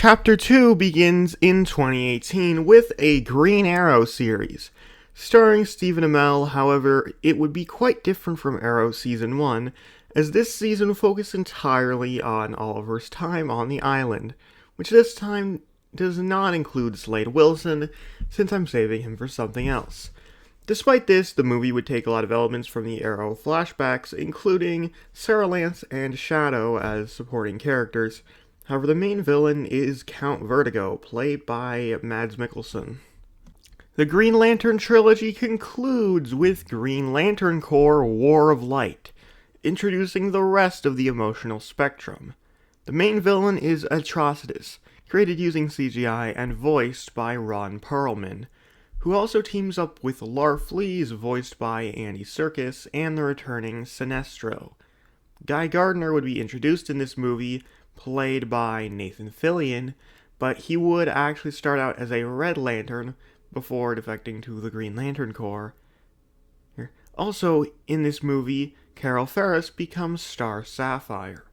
Chapter 2 begins in 2018 with a Green Arrow series. Starring Stephen Amell, however, it would be quite different from Arrow Season 1, as this season focused entirely on Oliver's time on the island, which this time does not include Slade Wilson, since I'm saving him for something else. Despite this, the movie would take a lot of elements from the Arrow flashbacks, including Sarah Lance and Shadow as supporting characters. However, the main villain is Count Vertigo, played by Mads Mikkelsen. The Green Lantern trilogy concludes with Green Lantern Corps War of Light, introducing the rest of the emotional spectrum. The main villain is Atrocitus, created using CGI and voiced by Ron Perlman, who also teams up with Larfleeze, voiced by Andy Serkis, and the returning Sinestro. Guy Gardner would be introduced in this movie, played by Nathan Fillion, but he would actually start out as a Red Lantern before defecting to the Green Lantern Corps. Also, in this movie, Carol Ferris becomes Star Sapphire.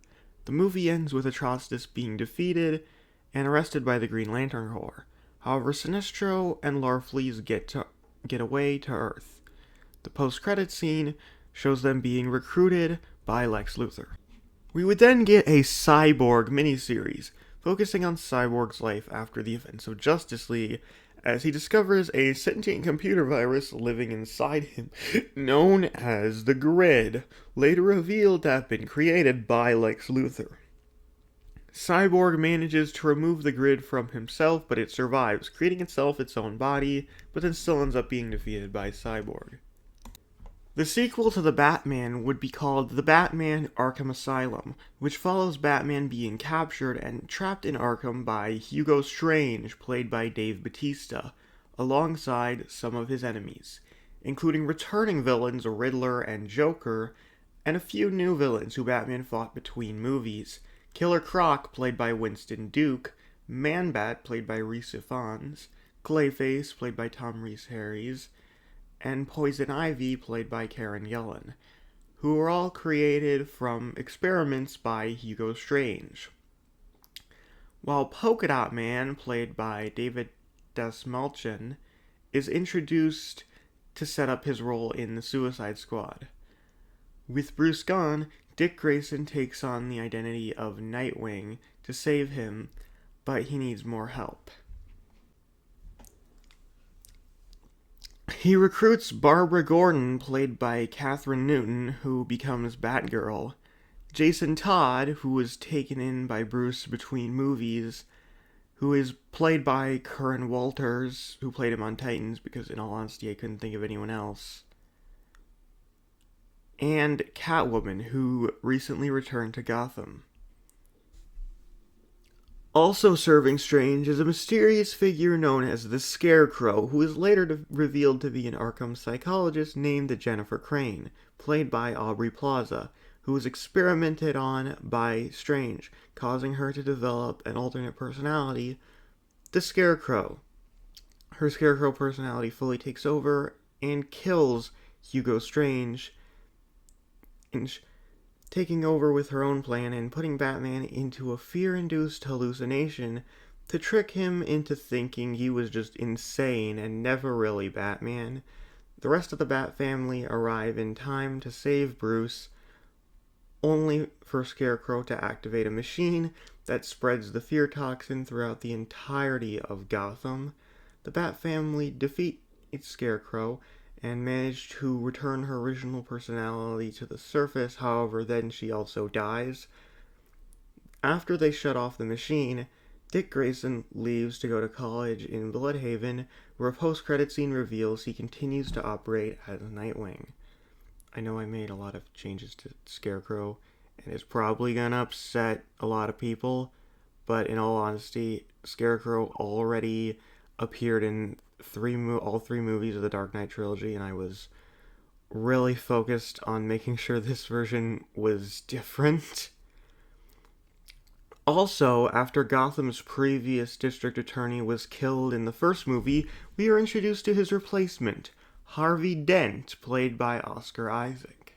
The movie ends with Atrocitus being defeated and arrested by the Green Lantern Corps. However, Sinestro and Larfleeze get away to Earth. The post-credits scene shows them being recruited by Lex Luthor. We would then get a Cyborg miniseries, focusing on Cyborg's life after the events of Justice League, as he discovers a sentient computer virus living inside him, known as the Grid, later revealed to have been created by Lex Luthor. Cyborg manages to remove the Grid from himself, but it survives, creating itself its own body, but then still ends up being defeated by Cyborg. The sequel to The Batman would be called The Batman Arkham Asylum, which follows Batman being captured and trapped in Arkham by Hugo Strange, played by Dave Bautista, alongside some of his enemies, including returning villains Riddler and Joker, and a few new villains who Batman fought between movies: Killer Croc, played by Winston Duke, Man-Bat, played by Rhys Ifans, Clayface, played by Tom Rhys-Harries, and Poison Ivy, played by Karen Gillan, who were all created from experiments by Hugo Strange. While Polka Dot Man, played by David Dastmalchian, is introduced to set up his role in the Suicide Squad. With Bruce gone, Dick Grayson takes on the identity of Nightwing to save him, but he needs more help. He recruits Barbara Gordon, played by Katherine Newton, who becomes Batgirl. Jason Todd, who was taken in by Bruce between movies, who is played by Curran Walters, who played him on Titans, because in all honesty I couldn't think of anyone else. And Catwoman, who recently returned to Gotham. Also serving Strange is a mysterious figure known as the Scarecrow, who is later revealed to be an Arkham psychologist named Jennifer Crane, played by Aubrey Plaza, who was experimented on by Strange, causing her to develop an alternate personality, the Scarecrow. Her Scarecrow personality fully takes over and kills Hugo Strange, taking over with her own plan and putting Batman into a fear-induced hallucination to trick him into thinking he was just insane and never really Batman. The rest of the Bat family arrive in time to save Bruce, only for Scarecrow to activate a machine that spreads the fear toxin throughout the entirety of Gotham. The Bat family defeat its Scarecrow and managed to return her original personality to the surface. However, then she also dies. After they shut off the machine, Dick Grayson leaves to go to college in Bloodhaven, where a post-credit scene reveals he continues to operate as Nightwing. I know I made a lot of changes to Scarecrow, and it's probably gonna upset a lot of people, but in all honesty, Scarecrow already appeared in all three movies of the Dark Knight trilogy, and I was really focused on making sure this version was different. Also, after Gotham's previous district attorney was killed in the first movie, we are introduced to his replacement, Harvey Dent, played by Oscar Isaac.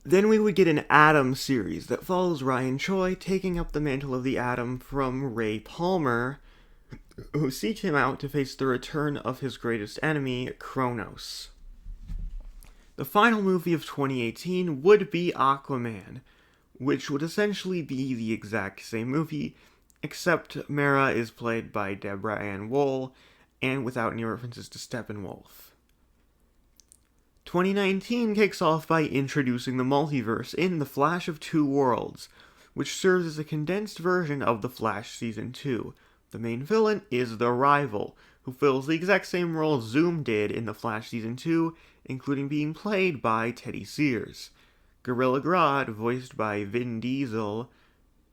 Then we would get an Atom series that follows Ryan Choi taking up the mantle of the Atom from Ray Palmer, who seeks him out to face the return of his greatest enemy, Kronos. The final movie of 2018 would be Aquaman, which would essentially be the exact same movie, except Mera is played by Deborah Ann Woll, and without any references to Steppenwolf. 2019 kicks off by introducing the Multiverse in The Flash of Two Worlds, which serves as a condensed version of The Flash Season 2. The main villain is the Rival, who fills the exact same role Zoom did in The Flash Season 2, including being played by Teddy Sears. Gorilla Grodd, voiced by Vin Diesel,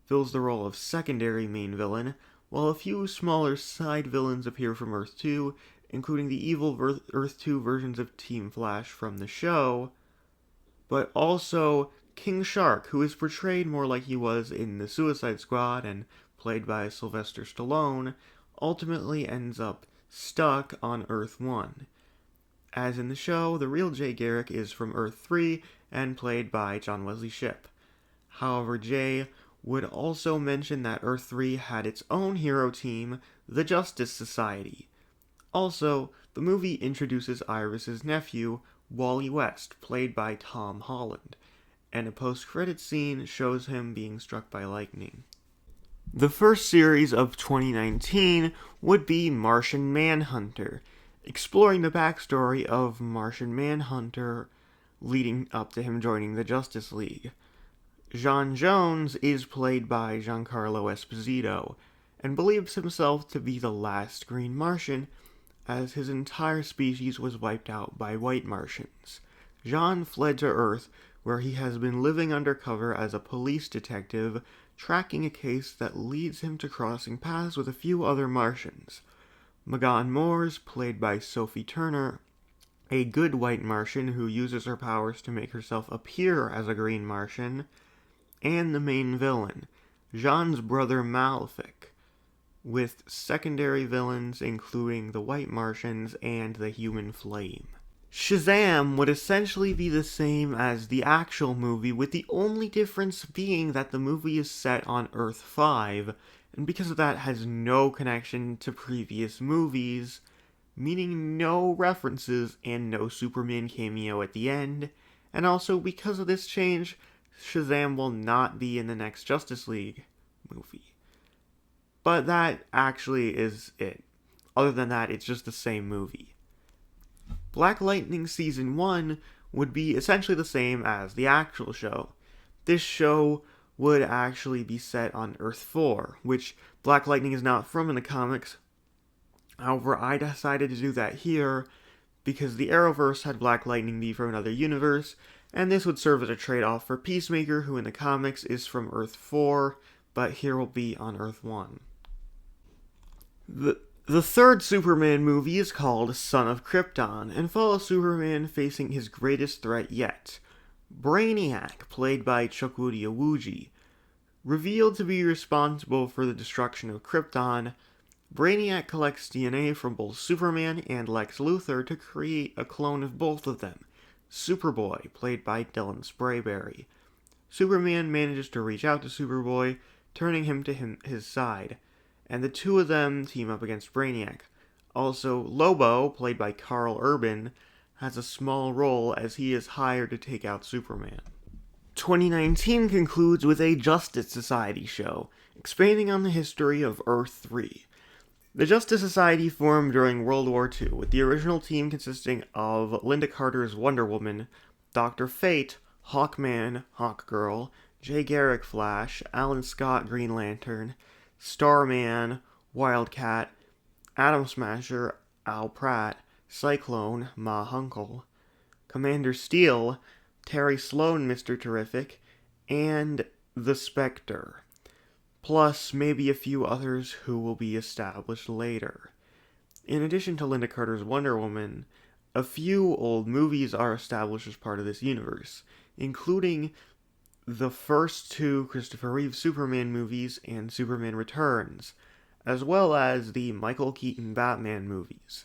fills the role of secondary main villain, while a few smaller side villains appear from Earth 2, including the evil Earth 2 versions of Team Flash from the show, but also King Shark, who is portrayed more like he was in the Suicide Squad and played by Sylvester Stallone, ultimately ends up stuck on Earth 1. As in the show, the real Jay Garrick is from Earth 3 and played by John Wesley Shipp. However, Jay would also mention that Earth 3 had its own hero team, the Justice Society. Also, the movie introduces Iris's nephew, Wally West, played by Tom Holland, and a post-credits scene shows him being struck by lightning. The first series of 2019 would be Martian Manhunter, exploring the backstory of Martian Manhunter leading up to him joining the Justice League. J'onn J'onzz is played by Giancarlo Esposito, and believes himself to be the last Green Martian, as his entire species was wiped out by white Martians. J'onn fled to Earth, where he has been living undercover as a police detective, tracking a case that leads him to crossing paths with a few other Martians. Magan Moores, played by Sophie Turner, a good white Martian who uses her powers to make herself appear as a Green Martian, and the main villain, J'onn's brother Malefic, with secondary villains including the White Martians and the Human Flame. Shazam would essentially be the same as the actual movie, with the only difference being that the movie is set on Earth 5, and because of that has no connection to previous movies, meaning no references and no Superman cameo at the end, and also because of this change, Shazam will not be in the next Justice League movie. But that actually is it. Other than that, it's just the same movie. Black Lightning Season 1 would be essentially the same as the actual show. This show would actually be set on Earth 4, which Black Lightning is not from in the comics. However, I decided to do that here because the Arrowverse had Black Lightning be from another universe, and this would serve as a trade-off for Peacemaker, who in the comics is from Earth 4, but here will be on Earth 1. The third Superman movie is called Son of Krypton, and follows Superman facing his greatest threat yet, Brainiac, played by Chukwudi Iwuji. Revealed to be responsible for the destruction of Krypton, Brainiac collects DNA from both Superman and Lex Luthor to create a clone of both of them, Superboy, played by Dylan Sprayberry. Superman manages to reach out to Superboy, turning him to his side, and the two of them team up against Brainiac. Also, Lobo, played by Carl Urban, has a small role as he is hired to take out Superman. 2019 concludes with a Justice Society show, expanding on the history of Earth 3. The Justice Society formed during World War II, with the original team consisting of Linda Carter's Wonder Woman, Dr. Fate, Hawkman, Hawkgirl, Jay Garrick Flash, Alan Scott Green Lantern, Starman, Wildcat, Atom Smasher, Al Pratt, Cyclone, Ma Hunkel, Commander Steel, Terry Sloan, Mr. Terrific, and the Spectre, plus maybe a few others who will be established later. In addition to Linda Carter's Wonder Woman, a few old movies are established as part of this universe, including the first two Christopher Reeve Superman movies and Superman Returns, as well as the Michael Keaton Batman movies.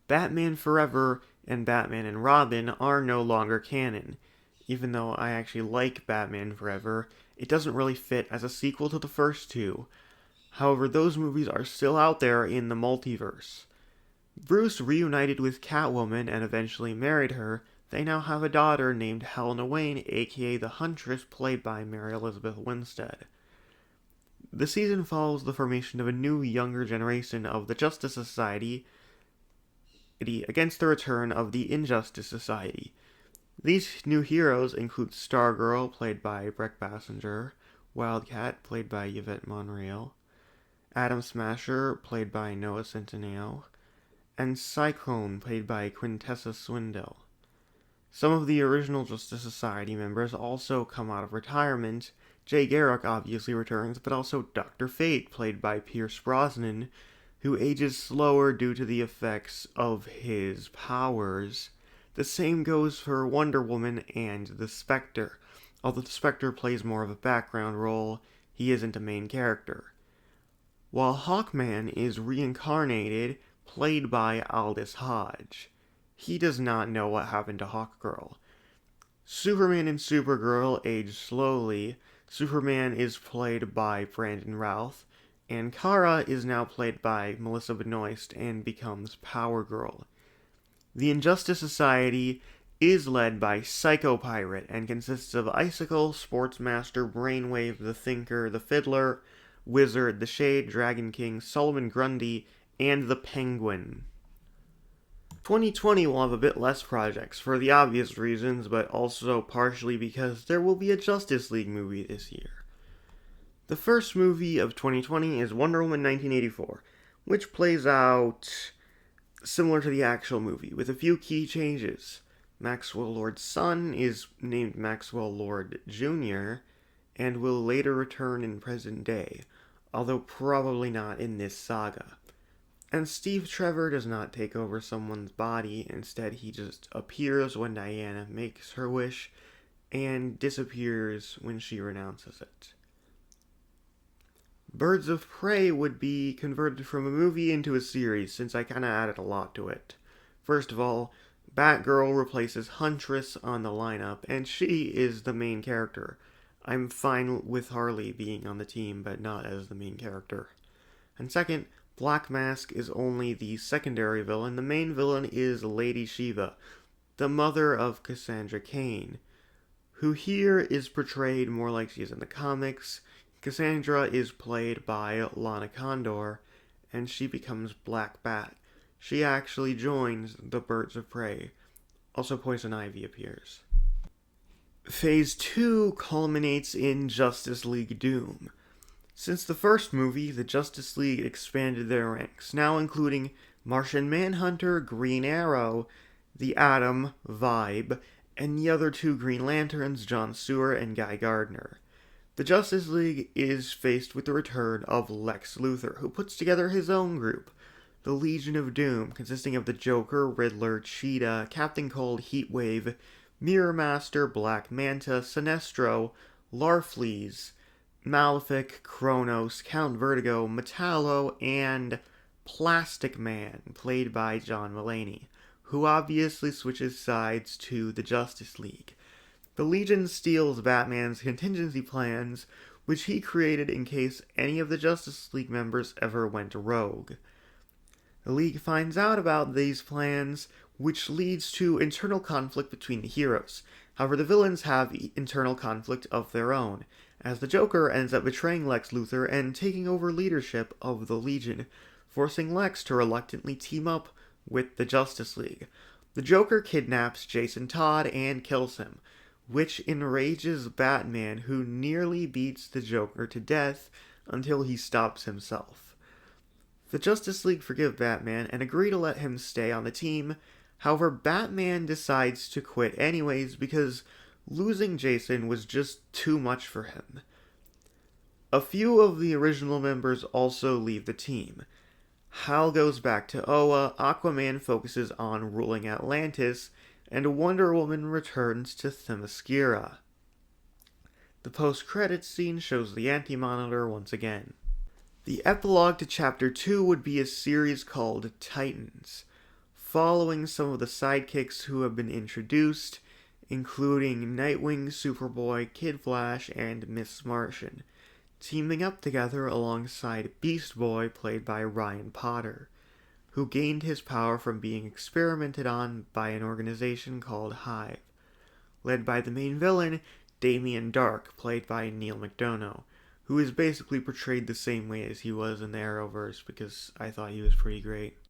Batman Forever and Batman and Robin are no longer canon. Even though I actually like Batman Forever, it doesn't really fit as a sequel to the first two. However, those movies are still out there in the multiverse. Bruce reunited with Catwoman and eventually married her. They now have a daughter named Helena Wayne, aka the Huntress, played by Mary Elizabeth Winstead. The season follows the formation of a new, younger generation of the Justice Society against the return of the Injustice Society. These new heroes include Stargirl, played by Brec Bassinger, Wildcat, played by Yvette Monreal, Atom Smasher, played by Noah Centineo, and Cyclone, played by Quintessa Swindell. Some of the original Justice Society members also come out of retirement. Jay Garrick obviously returns, but also Dr. Fate, played by Pierce Brosnan, who ages slower due to the effects of his powers. The same goes for Wonder Woman and the Spectre. Although the Spectre plays more of a background role, he isn't a main character. While Hawkman is reincarnated, played by Aldous Hodge. He does not know what happened to Hawkgirl. Superman and Supergirl age slowly. Superman is played by Brandon Routh, and Kara is now played by Melissa Benoist and becomes Power Girl. The Injustice Society is led by Psycho Pirate and consists of Icicle, Sportsmaster, Brainwave, the Thinker, the Fiddler, Wizard, the Shade, Dragon King, Solomon Grundy, and the Penguin. 2020 will have a bit less projects for the obvious reasons, but also partially because there will be a Justice League movie this year. The first movie of 2020 is Wonder Woman 1984, which plays out similar to the actual movie, with a few key changes. Maxwell Lord's son is named Maxwell Lord Jr., and will later return in present day, although probably not in this saga. And Steve Trevor does not take over someone's body, instead he just appears when Diana makes her wish, and disappears when she renounces it. Birds of Prey would be converted from a movie into a series, since I kinda added a lot to it. First of all, Batgirl replaces Huntress on the lineup, and she is the main character. I'm fine with Harley being on the team, but not as the main character. And second, Black Mask is only the secondary villain. The main villain is Lady Shiva, the mother of Cassandra Cain, who here is portrayed more like she is in the comics. Cassandra is played by Lana Condor, and she becomes Black Bat. She actually joins the Birds of Prey. Also, Poison Ivy appears. Phase 2 culminates in Justice League Doom. Since the first movie, the Justice League expanded their ranks, now including Martian Manhunter, Green Arrow, the Atom, Vibe, and the other two Green Lanterns, John Stewart and Guy Gardner. The Justice League is faced with the return of Lex Luthor, who puts together his own group, the Legion of Doom, consisting of the Joker, Riddler, Cheetah, Captain Cold, Heatwave, Mirror Master, Black Manta, Sinestro, Larfleeze, Malefic, Kronos, Count Vertigo, Metallo, and Plastic Man, played by John Mulaney, who obviously switches sides to the Justice League. The Legion steals Batman's contingency plans, which he created in case any of the Justice League members ever went rogue. The League finds out about these plans, which leads to internal conflict between the heroes. However, the villains have internal conflict of their own, as the Joker ends up betraying Lex Luthor and taking over leadership of the Legion, forcing Lex to reluctantly team up with the Justice League. The Joker kidnaps Jason Todd and kills him, which enrages Batman, who nearly beats the Joker to death until he stops himself. The Justice League forgive Batman and agree to let him stay on the team. However, Batman decides to quit anyways because losing Jason was just too much for him. A few of the original members also leave the team. Hal goes back to Oa, Aquaman focuses on ruling Atlantis, and Wonder Woman returns to Themyscira. The post-credits scene shows the Anti-Monitor once again. The epilogue to Chapter 2 would be a series called Titans, following some of the sidekicks who have been introduced, including Nightwing, Superboy, Kid Flash, and Miss Martian, teaming up together alongside Beast Boy, played by Ryan Potter, who gained his power from being experimented on by an organization called Hive, led by the main villain, Damien Dark, played by Neil McDonough, who is basically portrayed the same way as he was in the Arrowverse because I thought he was pretty great.